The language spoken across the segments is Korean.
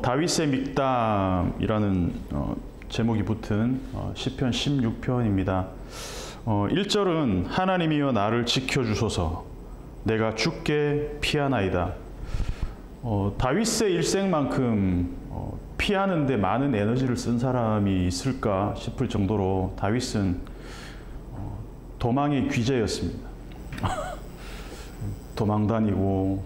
다윗의 믹담이라는 제목이 붙은 시편 16편입니다. 1절은 하나님이여 나를 지켜주소서 내가 죽게 피하나이다. 다윗의 일생만큼 피하는 데 많은 에너지를 쓴 사람이 있을까 싶을 정도로 다윗은 도망의 귀재였습니다. 도망다니고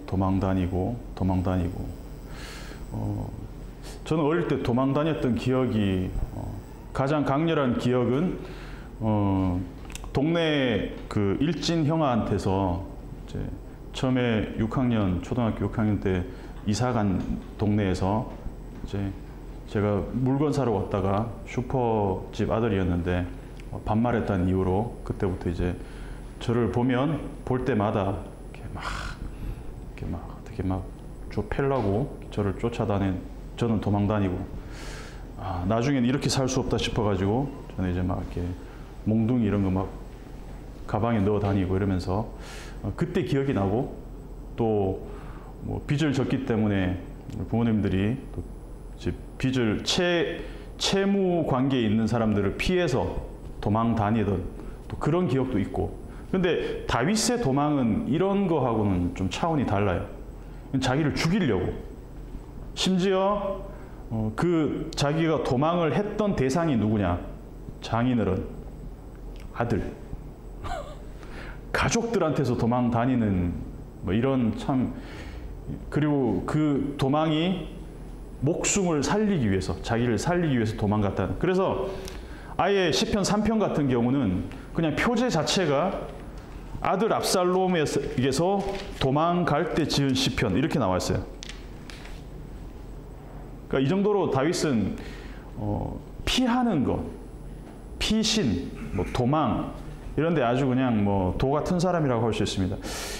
저는 어릴 때 도망 다녔던 기억이 가장 강렬한 기억은 동네 그 일진 형아한테서 이제 처음에 초등학교 6학년 때 이사 간 동네에서 이제 제가 물건 사러 왔다가 슈퍼집 아들이었는데 반말했다는 이유로 그때부터 이제 저를 볼 때마다 이렇게 막 쫓으려고 저를 쫓아다닌, 저는 도망 다니고, 나중에는 이렇게 살 수 없다 싶어가지고 저는 이제 막 이렇게 몽둥이 이런 거 막 가방에 넣어 다니고 이러면서 그때 기억이 나고, 또 뭐 빚을 졌기 때문에 부모님들이 또 이제 빚을 채무 관계에 있는 사람들을 피해서 도망 다니던 또 그런 기억도 있고. 근데 다윗의 도망은 이런 거하고는 좀 차원이 달라요. 자기를 죽이려고. 심지어 그 자기가 도망을 했던 대상이 누구냐? 장인어른, 아들, 가족들한테서 도망 다니는 뭐 이런 참. 그리고 그 도망이 목숨을 살리기 위해서, 자기를 살리기 위해서 도망갔다는. 그래서 아예 시편 3편 같은 경우는 그냥 표제 자체가 아들 압살롬에게서 도망갈 때 지은 시편 이렇게 나와 있어요. 그러니까 이 정도로 다윗은 피하는 것, 피신, 뭐 도망 이런데 아주 그냥 뭐 도 같은 사람이라고 할 수 있습니다.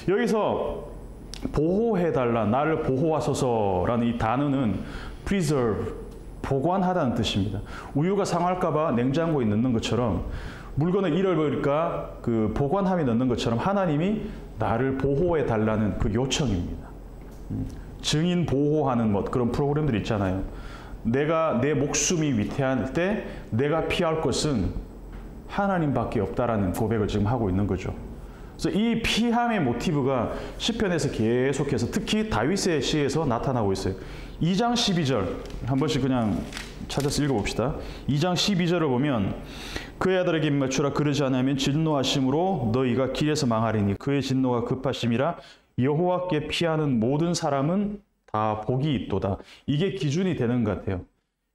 여기서 보호해달라, 나를 보호하소서라는 이 단어는 preserve, 보관하다는 뜻입니다. 우유가 상할까봐 냉장고에 넣는 것처럼, 물건을 잃어버릴까 그 보관함에 넣는 것처럼 하나님이 나를 보호해달라는 그 요청입니다. 증인 보호하는 뭐 그런 프로그램들이 있잖아요. 내 목숨이 위태할 때 내가 피할 것은 하나님밖에 없다라는 고백을 지금 하고 있는 거죠. 그래서 이 피함의 모티브가 시편에서 계속해서 특히 다윗의 시에서 나타나고 있어요. 2장 12절 한 번씩 그냥 찾아서 읽어봅시다. 2장 12절을 보면 그의 아들에게 맞추라 그러지 않으면 진노하심으로 너희가 길에서 망하리니 그의 진노가 급하심이라 여호와께 피하는 모든 사람은 다 복이 있도다. 이게 기준이 되는 것 같아요.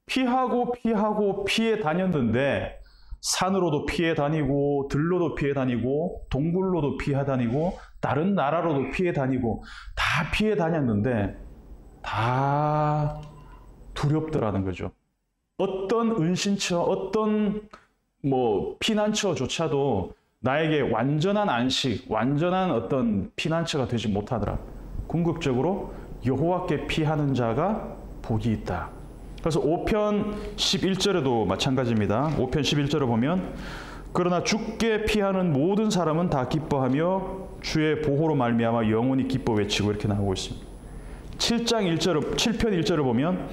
피하고 피해 다녔는데 산으로도 피해 다니고 들로도 피해 다니고 동굴로도 피해 다니고 다른 나라로도 피해 다니고 다 피해 다녔는데 다 두렵더라는 거죠. 어떤 은신처, 어떤 뭐 피난처조차도 나에게 완전한 안식, 완전한 어떤 피난처가 되지 못하더라. 궁극적으로 여호와께 피하는 자가 복이 있다. 그래서 5편 11절에도 마찬가지입니다. 5편 11절을 보면 그러나 주께 피하는 모든 사람은 다 기뻐하며 주의 보호로 말미암아 영원히 기뻐 외치고 이렇게 나오고 있습니다. 7편 1절을 보면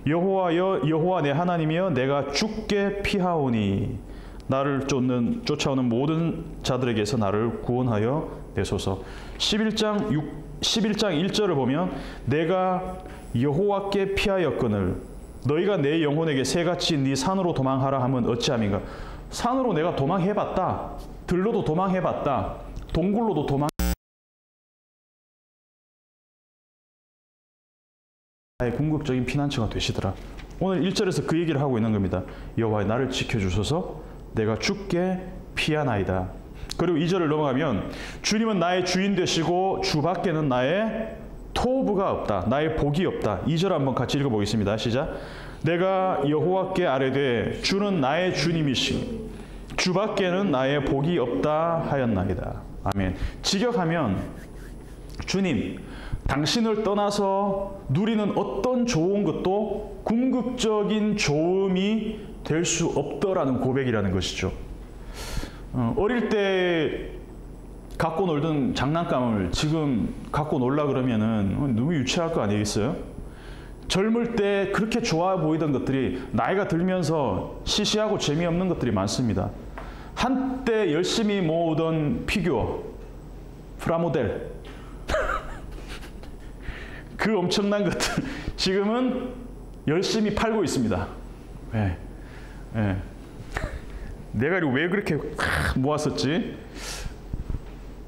여호와 내 하나님이여 내가 주께 피하오니 나를 쫓아오는 모든 자들에게서 나를 구원하여 내소서. 11장 1절을 보면 내가 여호와께 피하였거늘 너희가 내 영혼에게 새같이 네 산으로 도망하라 하면 어찌함인가. 산으로 내가 도망해봤다. 들로도 도망해봤다. 동굴로도 나의 궁극적인 피난처가 되시더라. 오늘 1절에서 그 얘기를 하고 있는 겁니다. 여호와 나를 지켜주소서 내가 주께 피하나이다. 그리고 2절을 넘어가면 주님은 나의 주인 되시고 주 밖에는 나의 토부가 없다. 나의 복이 없다. 2절 한번 같이 읽어보겠습니다. 시작. 내가 여호와께 아뢰되 주는 나의 주님이시니 주 밖에는 나의 복이 없다 하였나이다. 아멘. 직역하면 주님, 당신을 떠나서 누리는 어떤 좋은 것도 궁극적인 좋음이 될 수 없더라는 고백이라는 것이죠. 어릴 때 갖고 놀던 장난감을 지금 갖고 놀라 그러면은 너무 유치할 거 아니겠어요? 젊을 때 그렇게 좋아 보이던 것들이 나이가 들면서 시시하고 재미없는 것들이 많습니다. 한때 열심히 모으던 피규어, 프라모델, 그 엄청난 것들 지금은 열심히 팔고 있습니다. 네. 네. 내가 이거 왜 그렇게 모았었지?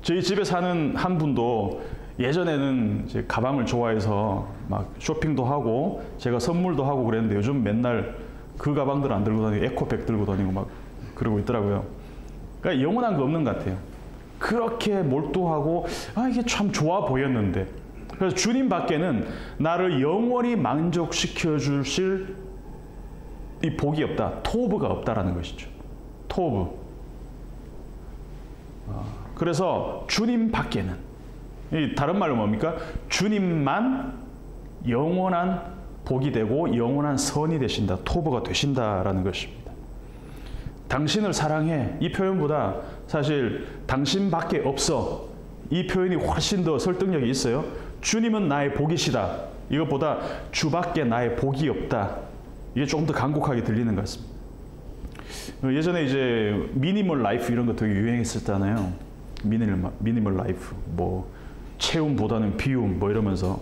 저희 집에 사는 한 분도 예전에는 이제 가방을 좋아해서 막 쇼핑도 하고 제가 선물도 하고 그랬는데 요즘 맨날 그 가방들 안 들고 다니고 에코백 들고 다니고 막 그러고 있더라고요. 그러니까 영원한 거 없는 것 같아요. 그렇게 몰두하고 이게 참 좋아 보였는데, 그래서 주님 밖에는 나를 영원히 만족시켜 주실 이 복이 없다. 토브가 없다라는 것이죠. 토브. 그래서 주님 밖에는, 이 다른 말로 뭡니까? 주님만 영원한 복이 되고 영원한 선이 되신다. 토브가 되신다라는 것입니다. 당신을 사랑해. 이 표현보다 사실 당신밖에 없어. 이 표현이 훨씬 더 설득력이 있어요. 주님은 나의 복이시다. 이것보다 주밖에 나의 복이 없다. 이게 조금 더 간곡하게 들리는 것 같습니다. 예전에 이제 미니멀 라이프 이런 거 되게 유행했었잖아요. 미니멀 라이프, 뭐 채움보다는 비움, 뭐 이러면서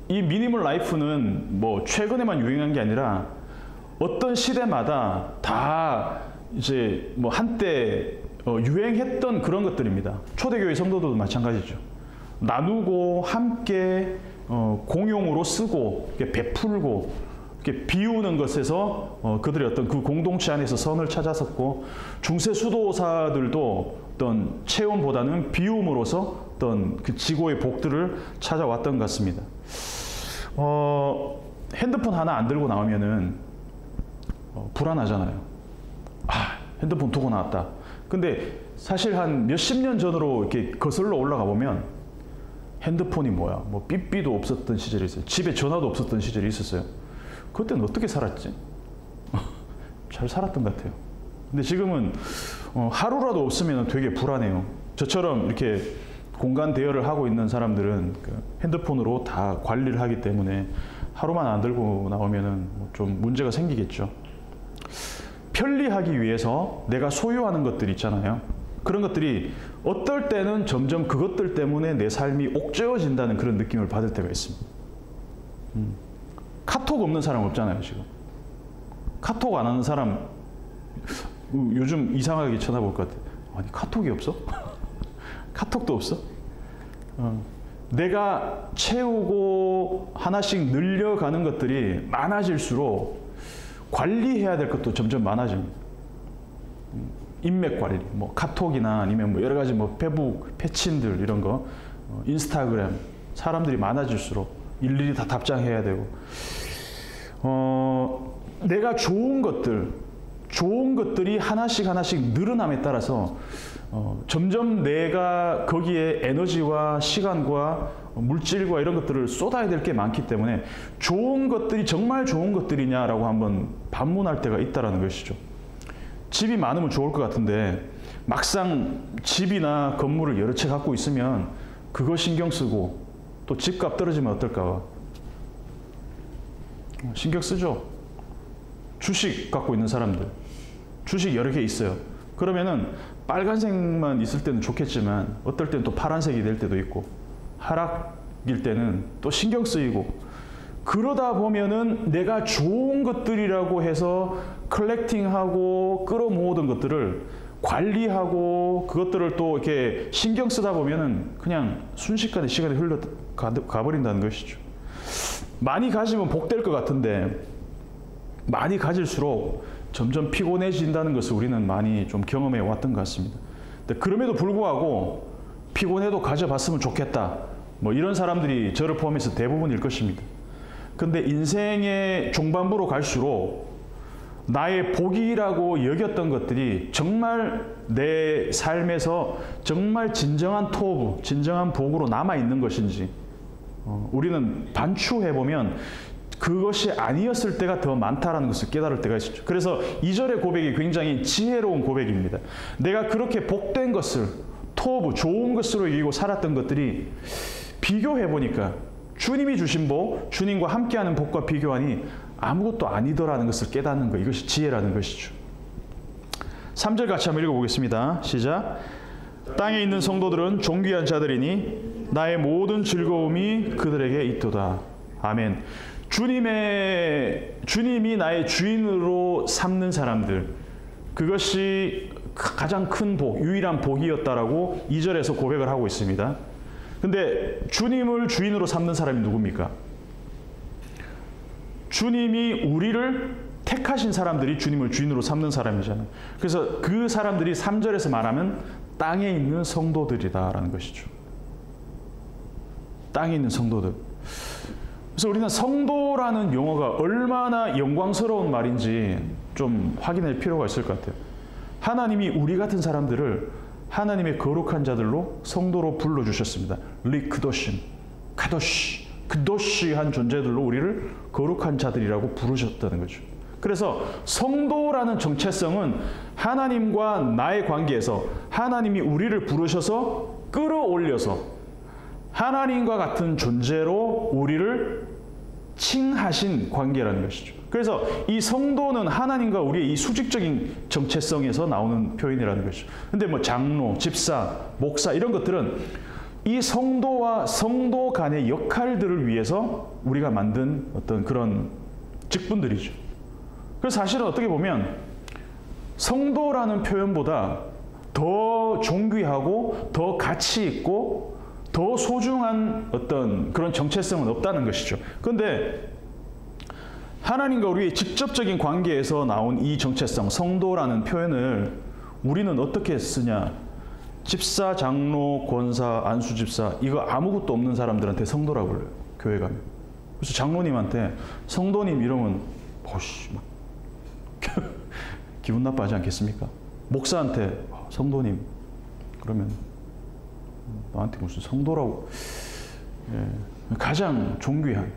이 미니멀 라이프는 뭐 최근에만 유행한 게 아니라 어떤 시대마다 다 이제 뭐 한때 유행했던 그런 것들입니다. 초대교회 성도들도 마찬가지죠. 나누고 함께 공용으로 쓰고 베풀고 비우는 것에서 그들의 어떤 그 공동체 안에서 선을 찾았었고, 중세 수도사들도 어떤 체험보다는 비움으로서 어떤 그 지고의 복들을 찾아왔던 것 같습니다. 핸드폰 하나 안 들고 나오면은 불안하잖아요. 핸드폰 두고 나왔다. 근데 사실 한 몇십 년 전으로 이렇게 거슬러 올라가 보면 핸드폰이 뭐야? 뭐 삐삐도 없었던 시절이 있어요. 집에 전화도 없었던 시절이 있었어요. 그때는 어떻게 살았지? 잘 살았던 것 같아요. 근데 지금은 하루라도 없으면 되게 불안해요. 저처럼 이렇게 공간 대여를 하고 있는 사람들은 핸드폰으로 다 관리를 하기 때문에 하루만 안 들고 나오면은 좀 문제가 생기겠죠. 편리하기 위해서 내가 소유하는 것들 있잖아요. 그런 것들이 어떨 때는 점점 그것들 때문에 내 삶이 옥죄어진다는 그런 느낌을 받을 때가 있습니다. 카톡 없는 사람 없잖아요, 지금. 카톡 안 하는 사람 요즘 이상하게 쳐다볼 것 같아요. 아니, 카톡이 없어? 카톡도 없어? 내가 채우고 하나씩 늘려가는 것들이 많아질수록 관리해야 될 것도 점점 많아집니다. 인맥 관리, 뭐 카톡이나 아니면 뭐 여러 가지 뭐 페북, 패친들 이런 거, 인스타그램, 사람들이 많아질수록 일일이 다 답장해야 되고, 내가 좋은 것들이 하나씩 늘어남에 따라서 점점 내가 거기에 에너지와 시간과 물질과 이런 것들을 쏟아야 될 게 많기 때문에 좋은 것들이 정말 좋은 것들이냐라고 한번 반문할 때가 있다는 것이죠. 집이 많으면 좋을 것 같은데 막상 집이나 건물을 여러 채 갖고 있으면 그거 신경 쓰고 또 집값 떨어지면 어떨까 신경 쓰죠. 주식 갖고 있는 사람들, 주식 여러 개 있어요. 그러면은 빨간색만 있을 때는 좋겠지만 어떨 때는 또 파란색이 될 때도 있고 하락일 때는 또 신경 쓰이고, 그러다 보면은 내가 좋은 것들이라고 해서 컬렉팅하고 끌어모으던 것들을 관리하고 그것들을 또 이렇게 신경 쓰다 보면은 그냥 순식간에 시간이 흘러가버린다는 것이죠. 많이 가지면 복될 것 같은데 많이 가질수록 점점 피곤해진다는 것을 우리는 많이 좀 경험해 왔던 것 같습니다. 근데 그럼에도 불구하고 피곤해도 가져봤으면 좋겠다, 뭐 이런 사람들이 저를 포함해서 대부분일 것입니다. 근데 인생의 중반부로 갈수록 나의 복이라고 여겼던 것들이 정말 내 삶에서 정말 진정한 토부, 진정한 복으로 남아있는 것인지 우리는 반추해보면 그것이 아니었을 때가 더 많다라는 것을 깨달을 때가 있었죠. 그래서 2절의 고백이 굉장히 지혜로운 고백입니다. 내가 그렇게 복된 것을, 토부, 좋은 것으로 여기고 살았던 것들이 비교해보니까 주님이 주신 복, 주님과 함께하는 복과 비교하니 아무것도 아니더라는 것을 깨닫는 것, 이것이 지혜라는 것이죠. 3절 같이 한번 읽어보겠습니다. 시작. 땅에 있는 성도들은 존귀한 자들이니 나의 모든 즐거움이 그들에게 있도다. 아멘. 주님이 나의 주인으로 삼는 사람들, 그것이 가장 큰 복, 유일한 복이었다라고 2절에서 고백을 하고 있습니다. 근데 주님을 주인으로 삼는 사람이 누굽니까? 주님이 우리를 택하신 사람들이 주님을 주인으로 삼는 사람이잖아요. 그래서 그 사람들이 3절에서 말하면 땅에 있는 성도들이다라는 것이죠. 땅에 있는 성도들. 그래서 우리는 성도라는 용어가 얼마나 영광스러운 말인지 좀 확인할 필요가 있을 것 같아요. 하나님이 우리 같은 사람들을 하나님의 거룩한 자들로 성도로 불러주셨습니다. 리크도심, 카도시, 그도시한 존재들로 우리를 거룩한 자들이라고 부르셨다는 거죠. 그래서 성도라는 정체성은 하나님과 나의 관계에서 하나님이 우리를 부르셔서 끌어올려서 하나님과 같은 존재로 우리를 칭하신 관계라는 것이죠. 그래서 이 성도는 하나님과 우리의 이 수직적인 정체성에서 나오는 표현이라는 것이죠. 근데 뭐 장로, 집사, 목사 이런 것들은 이 성도와 성도 간의 역할들을 위해서 우리가 만든 어떤 그런 직분들이죠. 그래서 사실은 어떻게 보면 성도라는 표현보다 더 존귀하고 더 가치 있고 더 소중한 어떤 그런 정체성은 없다는 것이죠. 그런데 하나님과 우리의 직접적인 관계에서 나온 이 정체성, 성도라는 표현을 우리는 어떻게 쓰냐? 집사, 장로, 권사, 안수집사 이거 아무것도 없는 사람들한테 성도라고 불러요. 교회 가면. 그래서 장로님한테 성도님 이러면 막 기분 나빠하지 않겠습니까? 목사한테 성도님 그러면 나한테 무슨 성도라고. 가장 존귀한,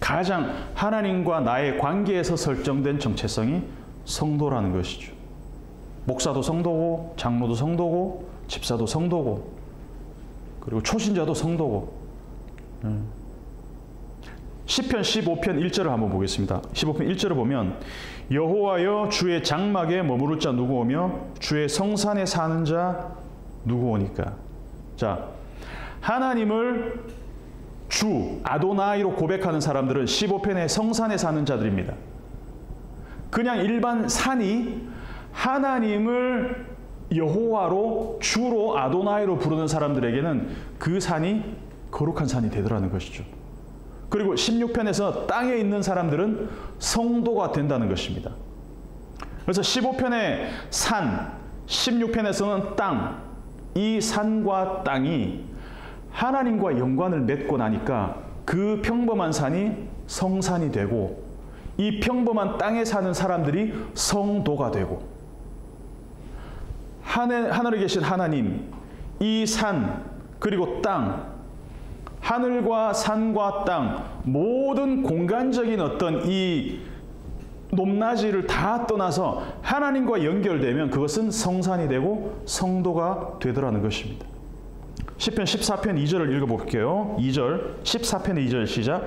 가장 하나님과 나의 관계에서 설정된 정체성이 성도라는 것이죠. 목사도 성도고 장로도 성도고 집사도 성도고 그리고 초신자도 성도고. 시편 15편 1절을 한번 보겠습니다. 15편 1절을 보면 여호와여 주의 장막에 머무를 자 누구 오며 주의 성산에 사는 자 누구 오니까. 자, 하나님을 주 아도나이로 고백하는 사람들은 15편의 성산에 사는 자들입니다. 그냥 일반 산이 하나님을 여호와로 주로 아도나이로 부르는 사람들에게는 그 산이 거룩한 산이 되더라는 것이죠. 그리고 16편에서 땅에 있는 사람들은 성도가 된다는 것입니다. 그래서 15편의 산, 16편에서는 땅, 이 산과 땅이 하나님과 연관을 맺고 나니까 그 평범한 산이 성산이 되고 이 평범한 땅에 사는 사람들이 성도가 되고 하늘에 계신 하나님, 이 산 그리고 땅, 하늘과 산과 땅 모든 공간적인 어떤 이 높낮이를 다 떠나서 하나님과 연결되면 그것은 성산이 되고 성도가 되더라는 것입니다. 시편 14편 2절을 읽어볼게요. 2절, 14편의 2절 시작.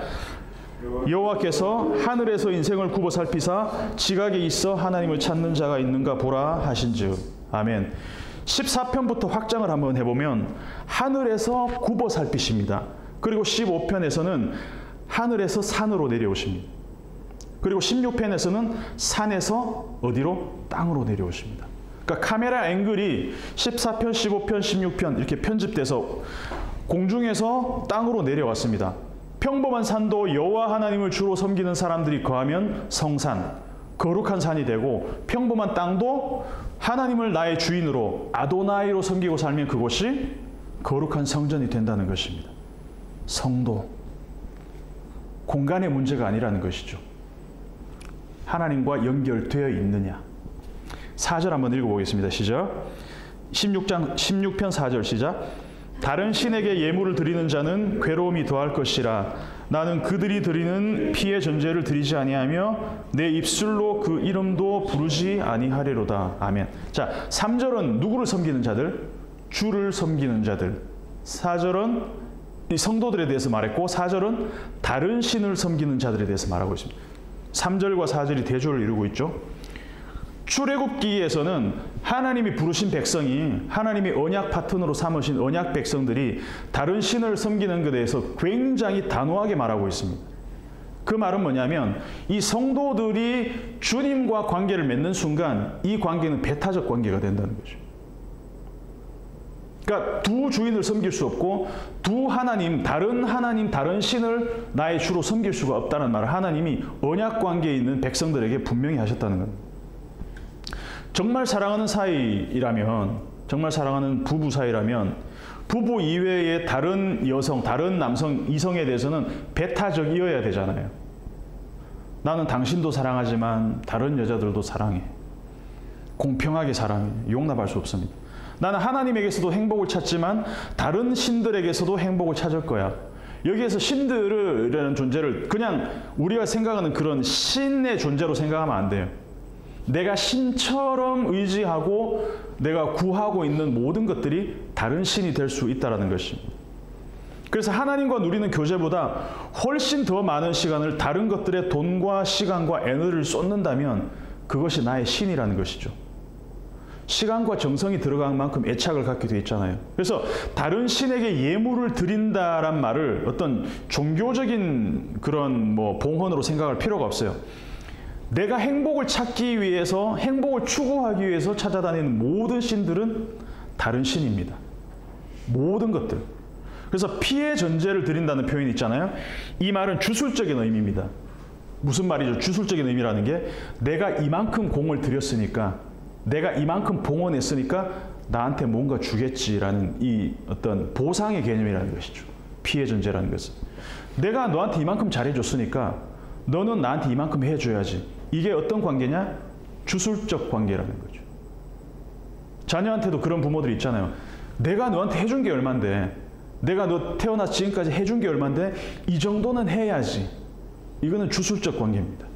여호와께서 하늘에서 인생을 굽어 살피사 지각에 있어 하나님을 찾는 자가 있는가 보라 하신즉. 아멘. 14편부터 확장을 한번 해보면 하늘에서 굽어 살피십니다. 그리고 15편에서는 하늘에서 산으로 내려오십니다. 그리고 16편에서는 산에서 어디로? 땅으로 내려오십니다. 그러니까 카메라 앵글이 14편, 15편, 16편 이렇게 편집돼서 공중에서 땅으로 내려왔습니다. 평범한 산도 여호와 하나님을 주로 섬기는 사람들이 거하면 성산, 거룩한 산이 되고 평범한 땅도 하나님을 나의 주인으로 아도나이로 섬기고 살면 그곳이 거룩한 성전이 된다는 것입니다. 성도, 공간의 문제가 아니라는 것이죠. 하나님과 연결되어 있느냐. 4절 한번 읽어보겠습니다. 시작. 16편 4절 시작. 다른 신에게 예물을 드리는 자는 괴로움이 더할 것이라. 나는 그들이 드리는 피의 전제를 드리지 아니하며 내 입술로 그 이름도 부르지 아니하리로다. 아멘. 자, 3절은 누구를 섬기는 자들? 주를 섬기는 자들. 4절은 이 성도들에 대해서 말했고 4절은 다른 신을 섬기는 자들에 대해서 말하고 있습니다. 3절과 4절이 대조를 이루고 있죠. 출애굽기에서는 하나님이 부르신 백성이 하나님이 언약 파트너로 삼으신 언약 백성들이 다른 신을 섬기는 것에 대해서 굉장히 단호하게 말하고 있습니다. 그 말은 뭐냐면 이 성도들이 주님과 관계를 맺는 순간 이 관계는 배타적 관계가 된다는 거죠. 그러니까 두 주인을 섬길 수 없고 두 하나님, 다른 신을 나의 주로 섬길 수가 없다는 말을 하나님이 언약 관계에 있는 백성들에게 분명히 하셨다는 겁니다. 정말 사랑하는 사이라면, 정말 사랑하는 부부 사이라면 부부 이외의 다른 여성, 다른 남성, 이성에 대해서는 배타적이어야 되잖아요. 나는 당신도 사랑하지만 다른 여자들도 사랑해. 공평하게 사랑해. 용납할 수 없습니다. 나는 하나님에게서도 행복을 찾지만 다른 신들에게서도 행복을 찾을 거야. 여기에서 신들이라는 존재를 그냥 우리가 생각하는 그런 신의 존재로 생각하면 안 돼요. 내가 신처럼 의지하고 내가 구하고 있는 모든 것들이 다른 신이 될 수 있다는 것입니다. 그래서 하나님과 누리는 교제보다 훨씬 더 많은 시간을 다른 것들에 돈과 시간과 에너지를 쏟는다면 그것이 나의 신이라는 것이죠. 시간과 정성이 들어간 만큼 애착을 갖게 되어 있잖아요. 그래서 다른 신에게 예물을 드린다란 말을 어떤 종교적인 그런 봉헌으로 생각할 필요가 없어요. 내가 행복을 찾기 위해서, 행복을 추구하기 위해서 찾아다니는 모든 신들은 다른 신입니다. 모든 것들. 그래서 피의 전제를 드린다는 표현이 있잖아요. 이 말은 주술적인 의미입니다. 무슨 말이죠? 주술적인 의미라는 게 내가 이만큼 공을 들였으니까, 내가 이만큼 봉헌했으니까 나한테 뭔가 주겠지라는 이 어떤 보상의 개념이라는 것이죠. 피의 전제라는 것은. 내가 너한테 이만큼 잘해줬으니까 너는 나한테 이만큼 해줘야지. 이게 어떤 관계냐? 주술적 관계라는 거죠. 자녀한테도 그런 부모들이 있잖아요. 내가 너한테 해준 게 얼만데, 내가 너 태어나서 지금까지 해준 게 얼만데 이 정도는 해야지. 이거는 주술적 관계입니다.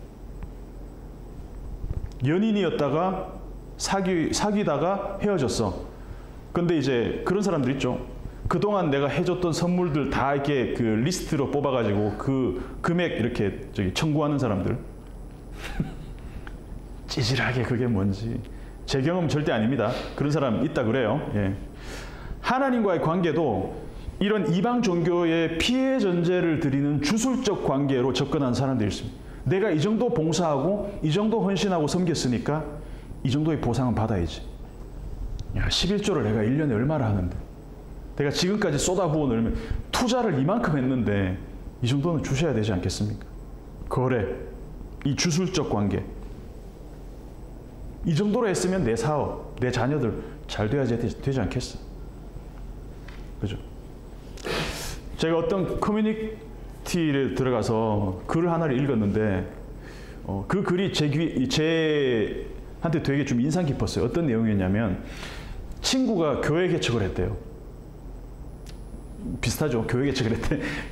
연인이었다가 사귀다가 헤어졌어. 근데 이제 그런 사람들 있죠. 그동안 내가 해줬던 선물들 다 이렇게 그 리스트로 뽑아가지고 그 금액 이렇게 청구하는 사람들. 찌질하게 그게 뭔지. 제 경험은 절대 아닙니다. 그런 사람 있다 그래요. 예. 하나님과의 관계도 이런 이방 종교의 피해 전제를 드리는 주술적 관계로 접근하는 사람들이 있습니다. 내가 이 정도 봉사하고 이 정도 헌신하고 섬겼으니까 이 정도의 보상은 받아야지. 야, 11조를 내가 1년에 얼마나 하는데, 내가 지금까지 쏟아부은 얼마, 투자를 이만큼 했는데 이 정도는 주셔야 되지 않겠습니까? 거래, 이 주술적 관계. 이 정도로 했으면 내 사업, 내 자녀들 잘 돼야지 되지 않겠어? 그죠? 제가 어떤 커뮤니티에 들어가서 글 하나를 읽었는데 그 글이 제한테 되게 좀 인상 깊었어요. 어떤 내용이었냐면 친구가 교회 개척을 했대요. 비슷하죠. 교회 개척을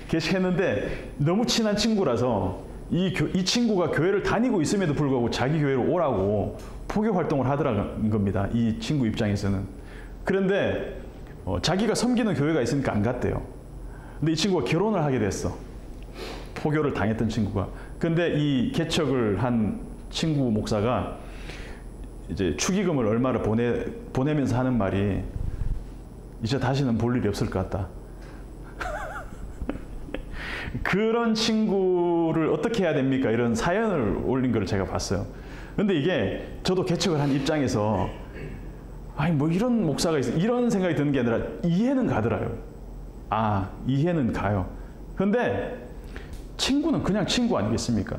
개척했는데 너무 친한 친구라서 이 친구가 교회를 다니고 있음에도 불구하고 자기 교회로 오라고 포교 활동을 하더라는 겁니다. 이 친구 입장에서는. 그런데 자기가 섬기는 교회가 있으니까 안 갔대요. 근데 이 친구가 결혼을 하게 됐어. 포교를 당했던 친구가. 근데 이 개척을 한 친구 목사가 이제 축의금을 얼마를 보내면서 하는 말이 이제 다시는 볼 일이 없을 것 같다. 그런 친구를 어떻게 해야 됩니까? 이런 사연을 올린 걸 제가 봤어요. 근데 이게 저도 개척을 한 입장에서 아니 뭐 이런 목사가 있어, 이런 생각이 드는 게 아니라 이해는 가더라고요. 아, 이해는 가요. 근데 친구는 그냥 친구 아니겠습니까?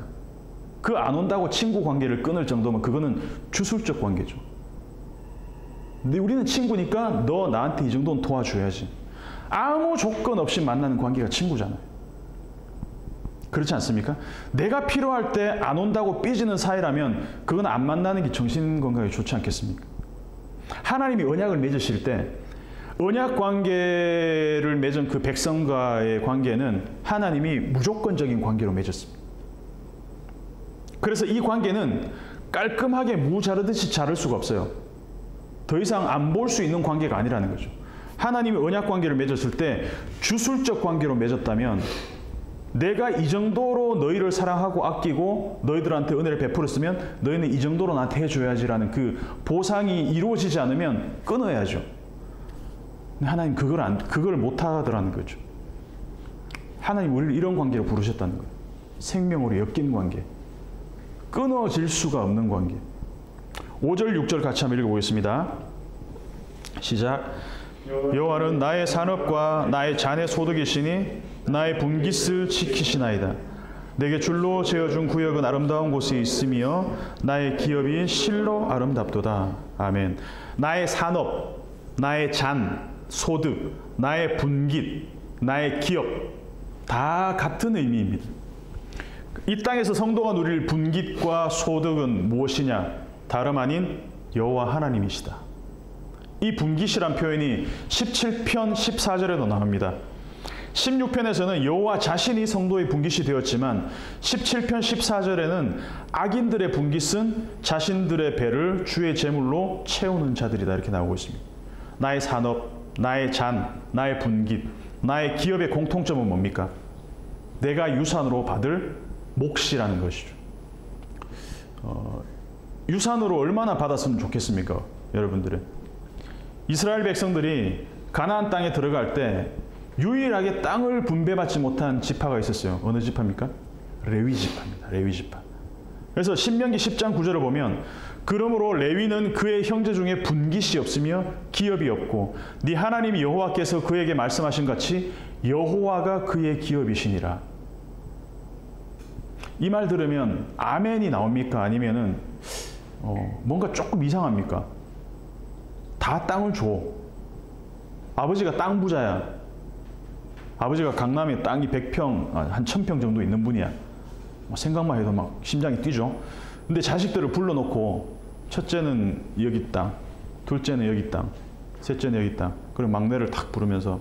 그 안 온다고 친구 관계를 끊을 정도면 그거는 주술적 관계죠. 근데 우리는 친구니까 너 나한테 이 정도는 도와줘야지. 아무 조건 없이 만나는 관계가 친구잖아요. 그렇지 않습니까? 내가 필요할 때 안 온다고 삐지는 사이라면 그건 안 만나는 게 정신건강에 좋지 않겠습니까? 하나님이 언약을 맺으실 때 언약 관계를 맺은 그 백성과의 관계는 하나님이 무조건적인 관계로 맺었습니다. 그래서 이 관계는 깔끔하게 무 자르듯이 자를 수가 없어요. 더 이상 안 볼 수 있는 관계가 아니라는 거죠. 하나님이 언약 관계를 맺었을 때 주술적 관계로 맺었다면 내가 이 정도로 너희를 사랑하고 아끼고 너희들한테 은혜를 베풀었으면 너희는 이 정도로 나한테 해줘야지라는 그 보상이 이루어지지 않으면 끊어야죠. 하나님 그걸 못하더라는 거죠. 하나님 우리를 이런 관계로 부르셨다는 거예요. 생명으로 엮인 관계. 끊어질 수가 없는 관계. 5절 6절 같이 한번 읽어보겠습니다. 시작. 여호와는 나의 산업과 나의 잔의 소득이시니 나의 분깃을 지키시나이다. 내게 줄로 재어준 구역은 아름다운 곳에 있으며 나의 기업이 실로 아름답도다. 아멘. 나의 산업, 나의 잔, 소득, 나의 분깃, 나의 기업 다 같은 의미입니다. 이 땅에서 성도가 누릴 분깃과 소득은 무엇이냐? 다름 아닌 여호와 하나님이시다. 이 분깃이란 표현이 17편 14절에도 나옵니다. 16편에서는 여호와 자신이 성도의 분깃이 되었지만 17편 14절에는 악인들의 분깃은 자신들의 배를 주의 제물로 채우는 자들이다 이렇게 나오고 있습니다. 나의 산업, 나의 잔, 나의 분깃, 나의 기업의 공통점은 뭡니까? 내가 유산으로 받을 몫이라는 것이죠. 유산으로 얼마나 받았으면 좋겠습니까? 여러분들은 이스라엘 백성들이 가나안 땅에 들어갈 때 유일하게 땅을 분배받지 못한 지파가 있었어요. 어느 지파입니까? 레위 지파입니다. 레위 지파. 그래서 신명기 10장 9절을 보면 그러므로 레위는 그의 형제 중에 분깃이 없으며 기업이 없고 네 하나님 여호와께서 그에게 말씀하신 같이 여호와가 그의 기업이시니라. 이 말 들으면 아멘이 나옵니까? 아니면은 뭔가 조금 이상합니까? 다 땅을 줘. 아버지가 땅 부자야. 아버지가 강남에 땅이 100평, 한 1000평 정도 있는 분이야. 생각만 해도 막 심장이 뛰죠. 근데 자식들을 불러놓고 첫째는 여기 땅, 둘째는 여기 땅, 셋째는 여기 땅. 그리고 막내를 탁 부르면서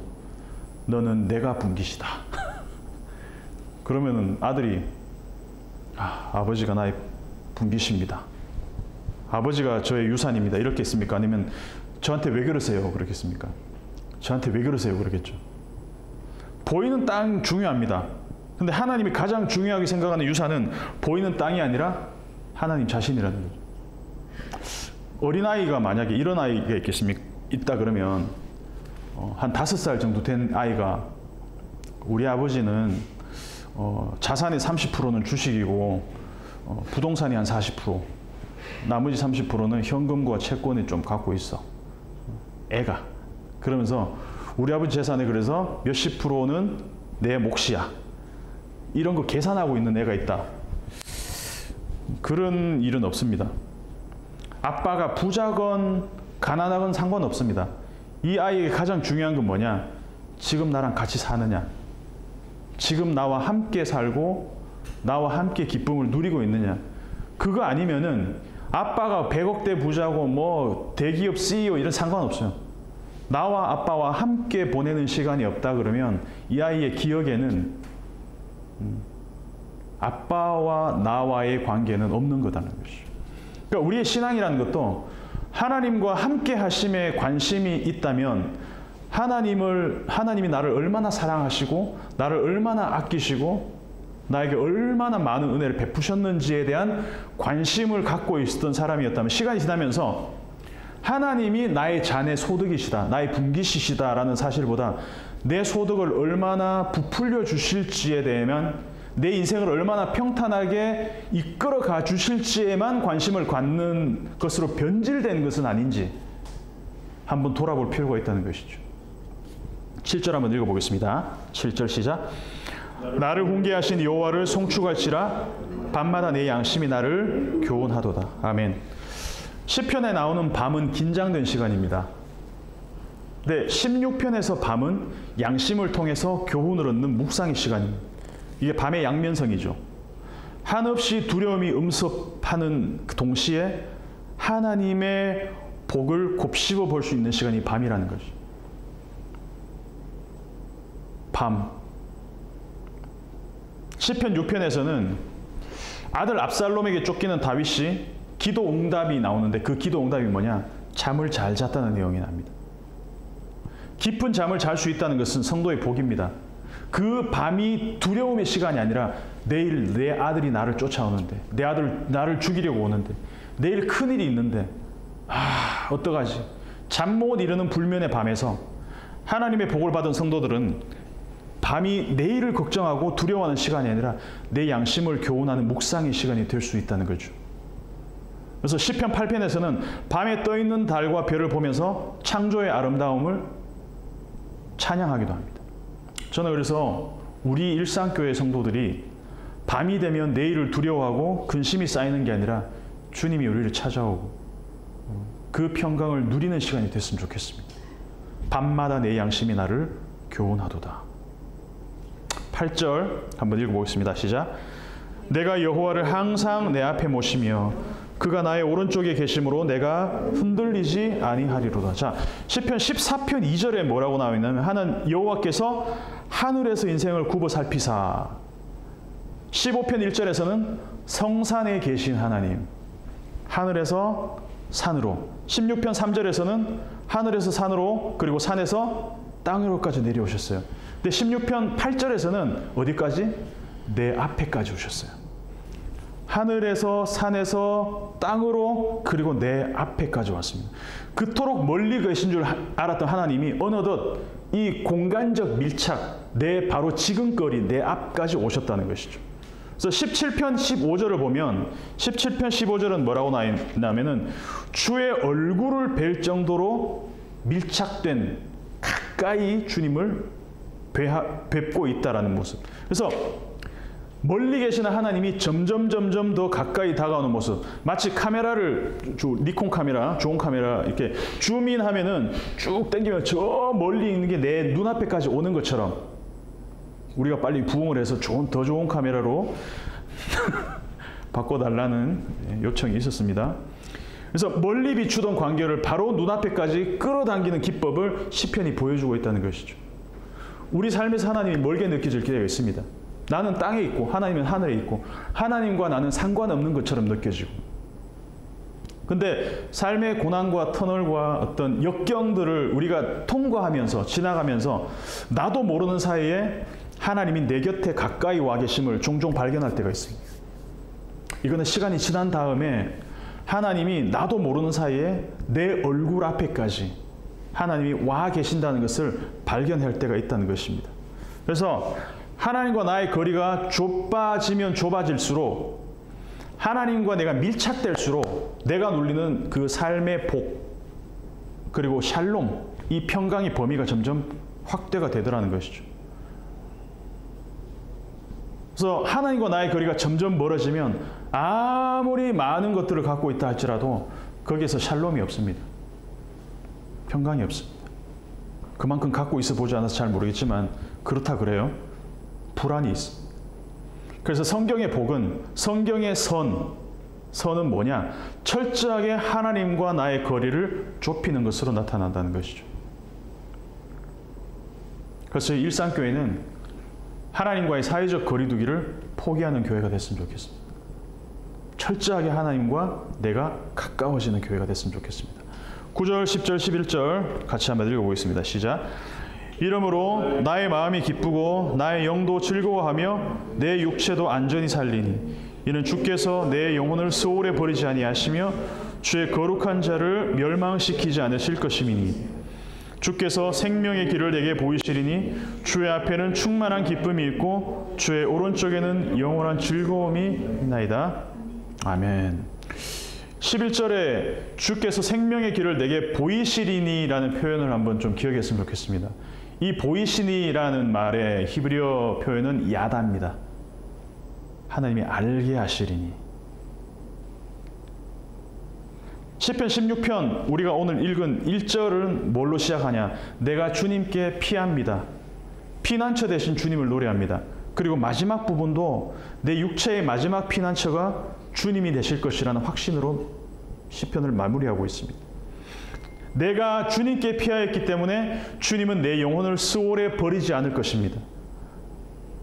너는 내가 분깃이다. 그러면은 아들이 아버지가 나의 분깃입니다. 아버지가 저의 유산입니다. 이렇게 했습니까? 아니면 저한테 왜 그러세요? 그렇겠습니까? 저한테 왜 그러세요? 그러겠죠. 보이는 땅 중요합니다. 근데 하나님이 가장 중요하게 생각하는 유산은 보이는 땅이 아니라 하나님 자신이라는 거죠. 어린아이가 만약에 이런 아이가 있다 그러면 한 5살 정도 된 아이가 우리 아버지는 자산의 30%는 주식이고 부동산이 한 40%, 나머지 30%는 현금과 채권을 좀 갖고 있어. 애가. 그러면서 우리 아버지 재산에 그래서 몇십 프로는 내 몫이야. 이런 거 계산하고 있는 애가 있다. 그런 일은 없습니다. 아빠가 부자건 가난하건 상관없습니다. 이 아이에게 가장 중요한 건 뭐냐? 지금 나랑 같이 사느냐? 지금 나와 함께 살고 나와 함께 기쁨을 누리고 있느냐? 그거 아니면은 아빠가 100억대 부자고 뭐 대기업 CEO 이런 상관없어요. 나와 아빠와 함께 보내는 시간이 없다 그러면 이 아이의 기억에는 아빠와 나와의 관계는 없는 거다는 것이죠. 그러니까 우리의 신앙이라는 것도 하나님과 함께 하심에 관심이 있다면 하나님이 나를 얼마나 사랑하시고 나를 얼마나 아끼시고 나에게 얼마나 많은 은혜를 베푸셨는지에 대한 관심을 갖고 있었던 사람이었다면 시간이 지나면서 하나님이 나의 잔의 소득이시다, 나의 분깃이시다라는 사실보다 내 소득을 얼마나 부풀려 주실지에 대한 내 인생을 얼마나 평탄하게 이끌어가 주실지에만 관심을 갖는 것으로 변질된 것은 아닌지 한번 돌아볼 필요가 있다는 것이죠. 7절 한번 읽어보겠습니다. 7절 시작. 나를 훈계하신 여호와를 송축할지라 밤마다 내 양심이 나를 교훈하도다. 아멘. 시편에 나오는 밤은 긴장된 시간입니다. 근데 16편에서 밤은 양심을 통해서 교훈을 얻는 묵상의 시간입니다. 이게 밤의 양면성이죠. 한없이 두려움이 음습하는 그 동시에 하나님의 복을 곱씹어 볼 수 있는 시간이 밤이라는 거죠. 밤. 시편 6편에서는 아들 압살롬에게 쫓기는 다윗이 기도 응답이 나오는데 그 기도 응답이 뭐냐? 잠을 잘 잤다는 내용이 납니다. 깊은 잠을 잘 수 있다는 것은 성도의 복입니다. 그 밤이 두려움의 시간이 아니라 내일 내 아들이 나를 쫓아오는데, 내 아들 나를 죽이려고 오는데, 내일 큰일이 있는데 어떡하지? 잠 못 이루는 불면의 밤에서 하나님의 복을 받은 성도들은 밤이 내일을 걱정하고 두려워하는 시간이 아니라 내 양심을 교훈하는 묵상의 시간이 될 수 있다는 거죠. 그래서 시편 8편에서는 밤에 떠있는 달과 별을 보면서 창조의 아름다움을 찬양하기도 합니다. 저는 그래서 우리 일상교회 성도들이 밤이 되면 내일을 두려워하고 근심이 쌓이는 게 아니라 주님이 우리를 찾아오고 그 평강을 누리는 시간이 됐으면 좋겠습니다. 밤마다 내 양심이 나를 교훈하도다. 8절 한번 읽어보겠습니다. 시작. 내가 여호와를 항상 내 앞에 모시며 그가 나의 오른쪽에 계심으로 내가 흔들리지 아니하리로다. 자, 시편 14편 2절에 뭐라고 나와 있냐면 하는 여호와께서 하늘에서 인생을 굽어 살피사. 15편 1절에서는 성산에 계신 하나님, 하늘에서 산으로. 16편 3절에서는 하늘에서 산으로, 그리고 산에서 땅으로까지 내려오셨어요. 근데 16편 8절에서는 어디까지? 내 앞에까지 오셨어요. 하늘에서 산에서 땅으로, 그리고 내 앞에까지 왔습니다. 그토록 멀리 계신 줄 알았던 하나님이 어느덧 이 공간적 밀착, 내 바로 지금거리, 내 앞까지 오셨다는 것이죠. 그래서 17편 15절을 보면 17편 15절은 뭐라고 나와 있냐면은 주의 얼굴을 뵐 정도로 밀착된, 가까이 주님을 뵙고 있다라는 모습. 그래서 멀리 계시는 하나님이 점점 더 가까이 다가오는 모습. 마치 카메라를, 니콘 카메라, 좋은 카메라 이렇게 줌인하면은 쭉 당기면 저 멀리 있는 게 내 눈앞에까지 오는 것처럼 우리가 빨리 부흥을 해서 더 좋은 카메라로 바꿔달라는 요청이 있었습니다. 그래서 멀리 비추던 광경을 바로 눈앞에까지 끌어당기는 기법을 시편이 보여주고 있다는 것이죠. 우리 삶에서 하나님이 멀게 느껴질 때가 있습니다. 나는 땅에 있고 하나님은 하늘에 있고 하나님과 나는 상관없는 것처럼 느껴지고, 근데 삶의 고난과 터널과 어떤 역경들을 우리가 통과하면서 지나가면서 나도 모르는 사이에 하나님이 내 곁에 가까이 와 계심을 종종 발견할 때가 있습니다. 이거는 시간이 지난 다음에 하나님이 나도 모르는 사이에 내 얼굴 앞에까지 하나님이 와 계신다는 것을 발견할 때가 있다는 것입니다. 그래서 하나님과 나의 거리가 좁아지면 좁아질수록, 하나님과 내가 밀착될수록 내가 누리는 그 삶의 복, 그리고 샬롬, 이 평강의 범위가 점점 확대가 되더라는 것이죠. 그래서 하나님과 나의 거리가 점점 멀어지면 아무리 많은 것들을 갖고 있다 할지라도 거기에서 샬롬이 없습니다. 평강이 없습니다. 그만큼 갖고 있어 보지 않아서 잘 모르겠지만 그렇다 그래요. 불안이 있습니다. 그래서 성경의 복은, 성경의 선은 뭐냐? 철저하게 하나님과 나의 거리를 좁히는 것으로 나타난다는 것이죠. 그래서 일상교회는 하나님과의 사회적 거리두기를 포기하는 교회가 됐으면 좋겠습니다. 철저하게 하나님과 내가 가까워지는 교회가 됐으면 좋겠습니다. 9절, 10절, 11절 같이 한번 읽어보겠습니다. 시작. 이러므로 나의 마음이 기쁘고 나의 영도 즐거워하며 내 육체도 안전히 살리니 이는 주께서 내 영혼을 소홀에 버리지 아니하시며 주의 거룩한 자를 멸망시키지 않으실 것임이니 주께서 생명의 길을 내게 보이시리니 주의 앞에는 충만한 기쁨이 있고 주의 오른쪽에는 영원한 즐거움이 있나이다. 아멘. 11절에 주께서 생명의 길을 내게 보이시리니라는 표현을 한번 좀 기억했으면 좋겠습니다. 이 보이시니라는 말의 히브리어 표현은 야다입니다. 하나님이 알게 하시리니. 시편 16편 우리가 오늘 읽은 1절은 뭘로 시작하냐? 내가 주님께 피합니다. 피난처 대신 주님을 노래합니다. 그리고 마지막 부분도 내 육체의 마지막 피난처가 주님이 되실 것이라는 확신으로 시편을 마무리하고 있습니다. 내가 주님께 피하였기 때문에 주님은 내 영혼을 스올에 버리지 않을 것입니다.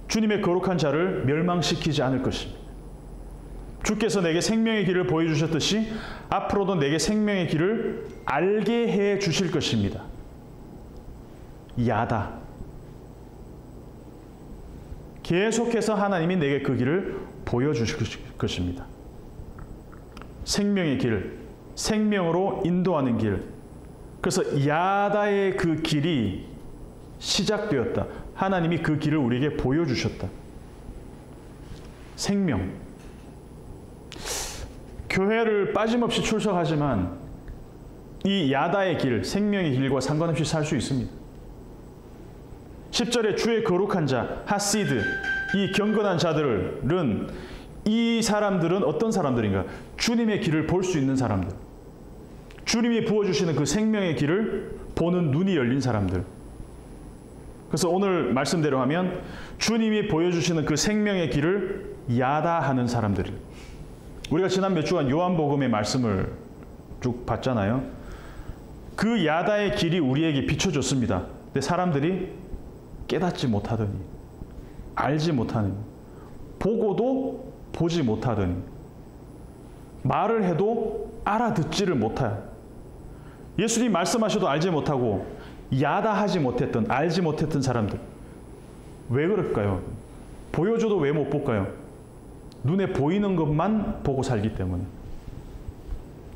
주님의 거룩한 자를 멸망시키지 않을 것입니다. 주께서 내게 생명의 길을 보여주셨듯이 앞으로도 내게 생명의 길을 알게 해 주실 것입니다. 야다. 계속해서 하나님이 내게 그 길을 보여주실 것입니다. 생명의 길, 생명으로 인도하는 길. 그래서 야다의 그 길이 시작되었다. 하나님이 그 길을 우리에게 보여주셨다. 생명. 교회를 빠짐없이 출석하지만 이 야다의 길, 생명의 길과 상관없이 살 수 있습니다. 10절에 주의 거룩한 자, 하시드, 이 경건한 자들은 이 사람들은 어떤 사람들인가? 주님의 길을 볼 수 있는 사람들. 주님이 부어주시는 그 생명의 길을 보는 눈이 열린 사람들. 그래서 오늘 말씀대로 하면 주님이 보여주시는 그 생명의 길을 야다하는 사람들. 우리가 지난 몇 주간 요한복음의 말씀을 쭉 봤잖아요. 그 야다의 길이 우리에게 비춰졌습니다. 근데 사람들이 깨닫지 못하더니, 알지 못하니, 보고도 보지 못하더니, 말을 해도 알아듣지를 못해. 예수님 말씀하셔도 알지 못하고 야다하지 못했던, 알지 못했던 사람들. 왜 그럴까요? 보여줘도 왜 못 볼까요? 눈에 보이는 것만 보고 살기 때문에.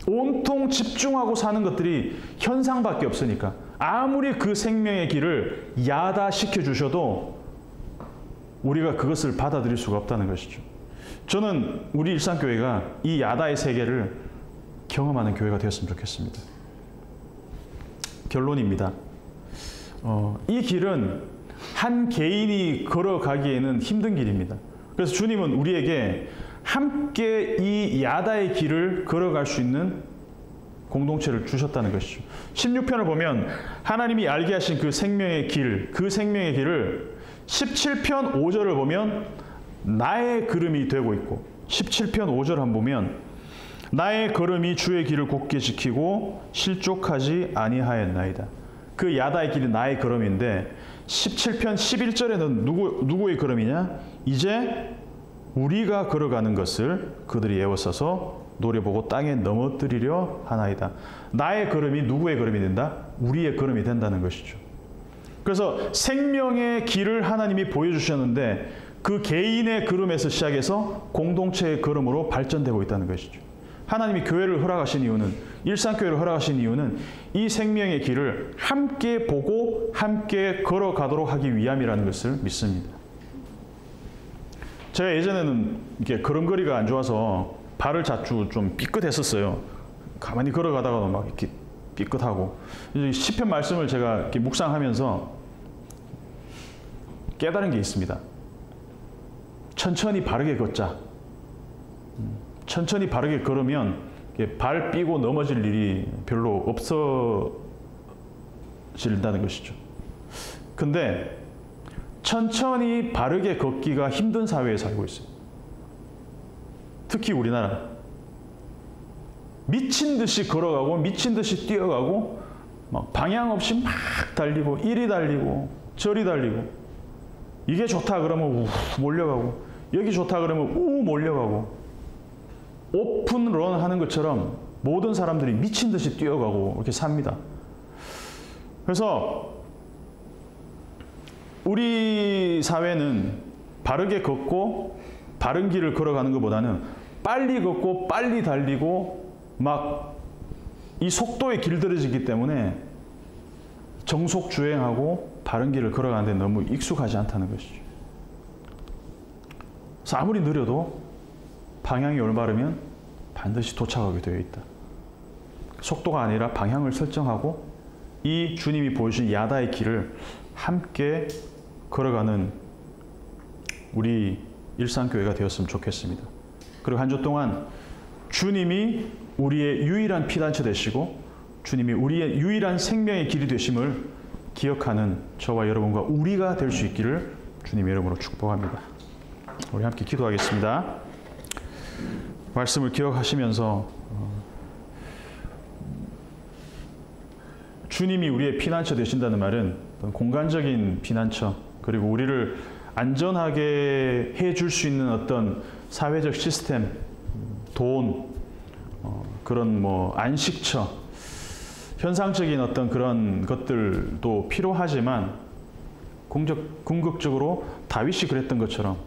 온통 집중하고 사는 것들이 현상밖에 없으니까 아무리 그 생명의 길을 야다시켜 주셔도 우리가 그것을 받아들일 수가 없다는 것이죠. 저는 우리 일상교회가 이 야다의 세계를 경험하는 교회가 되었으면 좋겠습니다. 결론입니다. 이 길은 한 개인이 걸어가기에는 힘든 길입니다. 그래서 주님은 우리에게 함께 이 야다의 길을 걸어갈 수 있는 공동체를 주셨다는 것이죠. 16편을 보면 하나님이 알게 하신 그 생명의 길, 그 생명의 길을 17편 5절을 보면 나의 걸음이 되고 있고 17편 5절 한번 보면 나의 걸음이 주의 길을 곧게 지키고 실족하지 아니하였나이다. 그 야다의 길이 나의 걸음인데 17편 11절에는 누구의 걸음이냐? 이제 우리가 걸어가는 것을 그들이 애워싸서 노려보고 땅에 넘어뜨리려 하나이다. 나의 걸음이 누구의 걸음이 된다? 우리의 걸음이 된다는 것이죠. 그래서 생명의 길을 하나님이 보여주셨는데 그 개인의 걸음에서 시작해서 공동체의 걸음으로 발전되고 있다는 것이죠. 하나님이 교회를 허락하신 이유는, 일상교회를 허락하신 이유는 이 생명의 길을 함께 보고 함께 걸어가도록 하기 위함이라는 것을 믿습니다. 제가 예전에는 이렇게 걸음걸이가 안 좋아서 발을 자주 좀 삐끗했었어요. 가만히 걸어가다가도 막 이렇게 삐끗하고. 시편 말씀을 제가 이렇게 묵상하면서 깨달은 게 있습니다. 천천히 바르게 걷자. 천천히 바르게 걸으면 발 삐고 넘어질 일이 별로 없어진다는 것이죠. 근데 천천히 바르게 걷기가 힘든 사회에 살고 있어요. 특히 우리나라. 미친 듯이 걸어가고 미친 듯이 뛰어가고 막 방향 없이 막 달리고 이리 달리고 저리 달리고 이게 좋다 그러면 우 몰려가고 여기 좋다 그러면 우 몰려가고 오픈런 하는 것처럼 모든 사람들이 미친 듯이 뛰어가고 이렇게 삽니다. 그래서 우리 사회는 바르게 걷고 바른 길을 걸어가는 것보다는 빨리 걷고 빨리 달리고 막 이 속도에 길들여지기 때문에 정속 주행하고 바른 길을 걸어가는 데 너무 익숙하지 않다는 것이죠. 그래서 아무리 느려도 방향이 올바르면 반드시 도착하게 되어 있다. 속도가 아니라 방향을 설정하고 이 주님이 보여주신 야다의 길을 함께 걸어가는 우리 일상교회가 되었으면 좋겠습니다. 그리고 한 주 동안 주님이 우리의 유일한 피단처 되시고 주님이 우리의 유일한 생명의 길이 되심을 기억하는 저와 여러분과 우리가 될 수 있기를 주님의 이름으로 축복합니다. 우리 함께 기도하겠습니다. 말씀을 기억하시면서 주님이 우리의 피난처 되신다는 말은 공간적인 피난처 그리고 우리를 안전하게 해줄 수 있는 어떤 사회적 시스템, 돈, 그런 뭐 안식처 현상적인 어떤 그런 것들도 필요하지만 궁극적으로 다윗이 그랬던 것처럼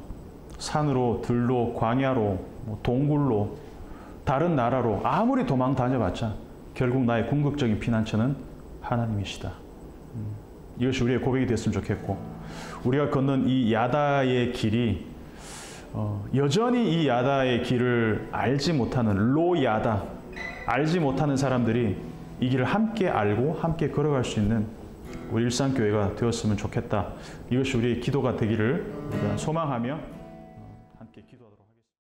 산으로, 들로, 광야로, 동굴로, 다른 나라로 아무리 도망 다녀봤자 결국 나의 궁극적인 피난처는 하나님이시다. 이것이 우리의 고백이 됐으면 좋겠고, 우리가 걷는 이 야다의 길이 여전히 이 야다의 길을 알지 못하는 로야다, 알지 못하는 사람들이 이 길을 함께 알고 함께 걸어갈 수 있는 우리 일상교회가 되었으면 좋겠다. 이것이 우리의 기도가 되기를 우리가 소망하며